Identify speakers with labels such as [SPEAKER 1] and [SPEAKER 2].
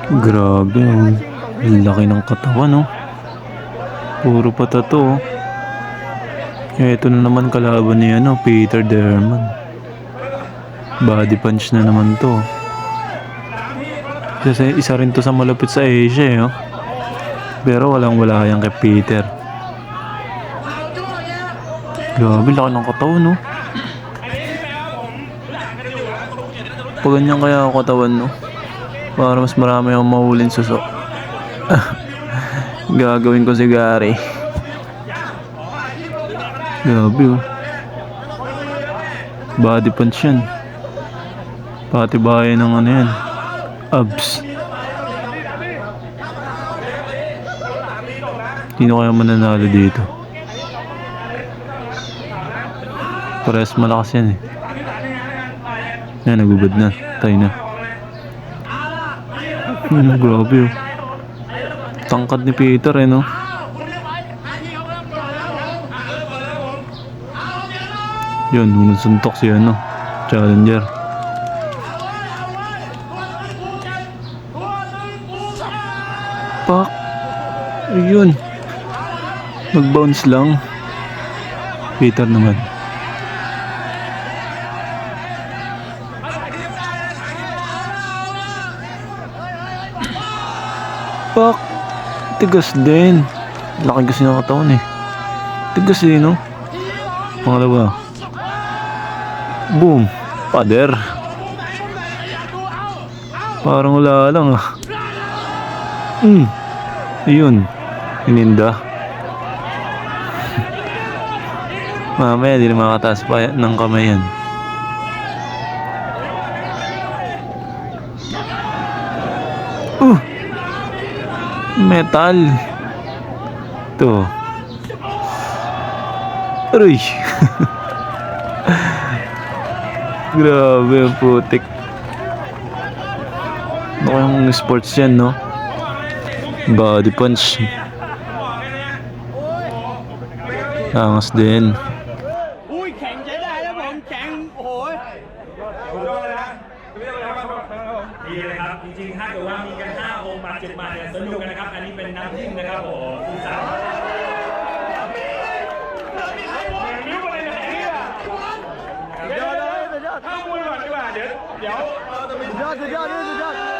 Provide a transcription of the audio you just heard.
[SPEAKER 1] Grabe, oh. Ang laki ng katawan, no? Puro pata to, oh. Ito na naman kalaban ni Peter Derman. Body punch na naman to. Kasi isa rin to sa malapit sa Asia, eh, oh. Pero walang-wala yan kay Peter. Grabe, laki ng katawan, no? Pag ganyan kaya ako katawan, no? Para mas marami akong mahulin suso. Gagawin ko si Gary. Grabe, oh. Body punch yan. Pati bayan ng yan. Abs. Sino kaya mananalo dito? Parehas malakas yan, eh. Yan, nagubad na. Tayo na. Grabe, oh. Tangkad ni Peter, eh, no? Yun, suntok si Challenger. Pak! Yun. Nag-bounce lang. Peter naman. Pak! Tigas din. Laki kasi ng katawan, eh. Tigas din, no? Pangalawa. Boom! Pader. Parang wala lang, ah. Yun. Ininda. Mamaya di na makataas pa ng kamay yan. Metal. Ito. Aray. Grabe ang putik. Ano kayang sports yan, no? Body punch. Angas din.
[SPEAKER 2] อุ้ยแข็งใช้ได้แล้วผมแข็งโอ้โห
[SPEAKER 3] ถูกต้องนะดีเลยครับจริงๆถ้าเกิดว่ามีกัน5องค์บาด7บาทเนี่ยสนุกกันนะครับอันนี้เป็นน้ำจิ้มนะครับผมคุณสาวนิ้วอะไรเนี่ยเดี๋ยวถ้ามวยก่อนดีกว่าเดี๋ยว
[SPEAKER 2] สุดยอดสุดยอดสุดยอด